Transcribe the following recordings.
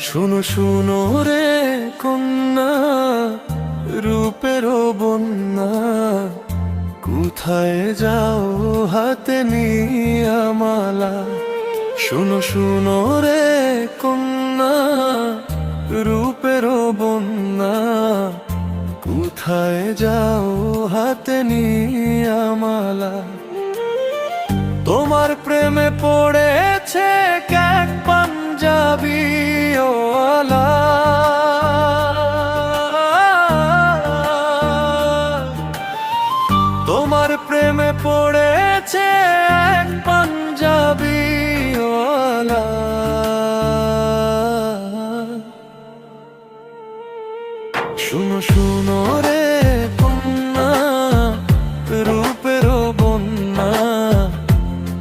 শুনো শুনো রে কন্যা, রূপের বন্যা, কোথায় যাও হাতে নিয়া মালা। শুনো শুনো রে কন্যা, রূপের বন্যা, কোথায় যাও হাতে নিয়া মালা। তোমার প্রেমে পড়েছে এক পাঞ্জাবি ওয়ালা, তোমার প্রেমে পড়েছে এক পাঞ্জাবি ওয়ালা। শুনো শুনো রে কন্যা, রূপের বন্যা,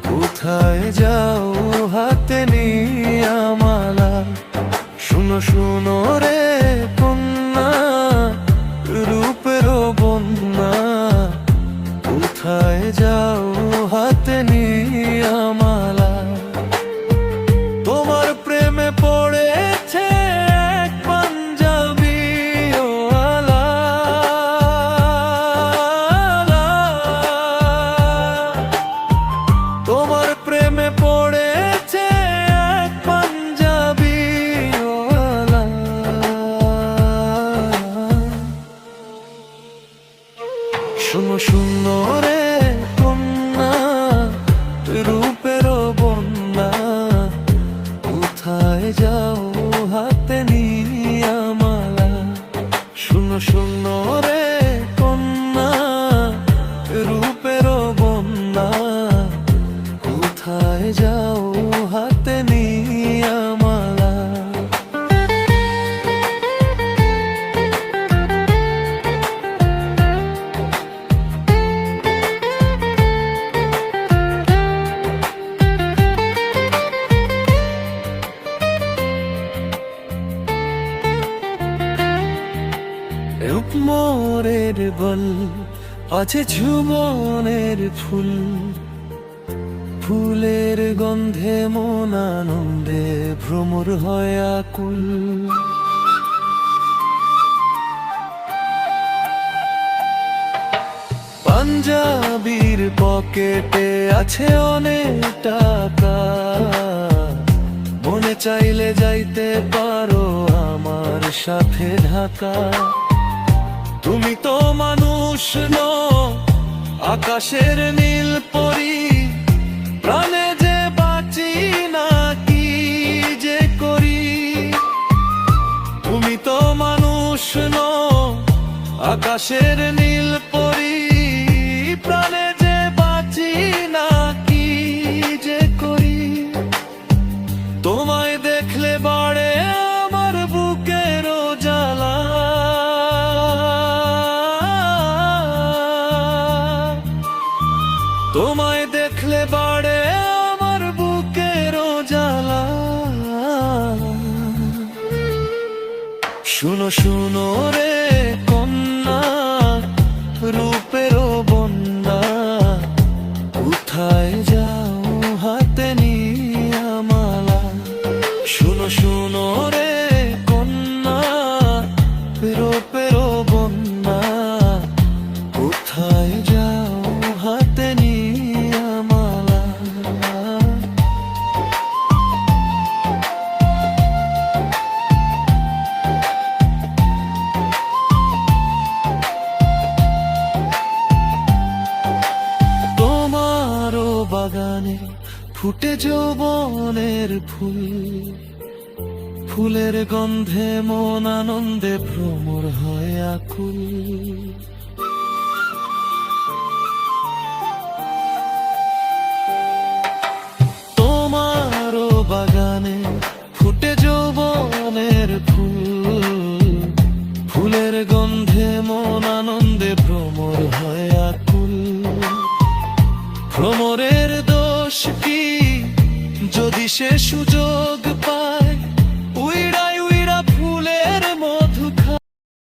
কোথায় যাও হাতে নিয়া মালা। শুনো শুনো রে কন্যা, রূপের বন্যা, কোথায় যাও হাতে নিয়া মালা। তোমার প্রেমে পড়েছে এক পাঞ্জাবি ওয়ালা, তোমার প্রেমে পড়েছে এক পাঞ্জাবি ওয়ালা। শুনো শুনো রে কন্যা, রূপের বন্যা, কোথায় যাও হাতে নিয়া মালা। শুনো শুনো রে কন্যা, রূপের বন্যা, কোথায় যাও হাতে নিয়া মালা। রূপমোরের বল আছে ঝুমনের ফুল, ফুলের গন্ধে মন আনন্দে ভ্রমর হয় আকুল। পাঞ্জাবির পকেটে আছে অনেক টাকা, মনে চাইলে যাইতে পারো আমার সাথে ঢাকা। তুমি তো মানুষ নও, আকাশের নীল পরি, প্রাণে যে বাঁচি না কি যে করি। তুমি তো মানুষ নও, আকাশের নীল পরি, প্রাণে যে বাঁচি না কি যে করি। তোমায় দেখলে বাড়ে আমার বুকের জ্বালা, তোমায় দেখলে বাড়ে আমার বুকের জ্বালা। শুনো শুনো রে কন্যা, রূপের বন্যা, কোথায় যাও হাতে নিয়া মালা। শুনো শুনো রে কন্যা, রূপের বন্যা, কোথায় যাও হাতে নিয়া মালা। তোমারও বাগানে ফুটে যৌবনের ফুল, ফুলের গন্ধে মন আনন্দে ভ্রমর হয় আকুল। তোমারও বাগানে ফুটে যৌবনের ফুল, ফুলের গন্ধে মন আনন্দে ভ্রমর হয় আকুল। ভ্রমরের দোষ কি যদি সে সুযোগ পায়,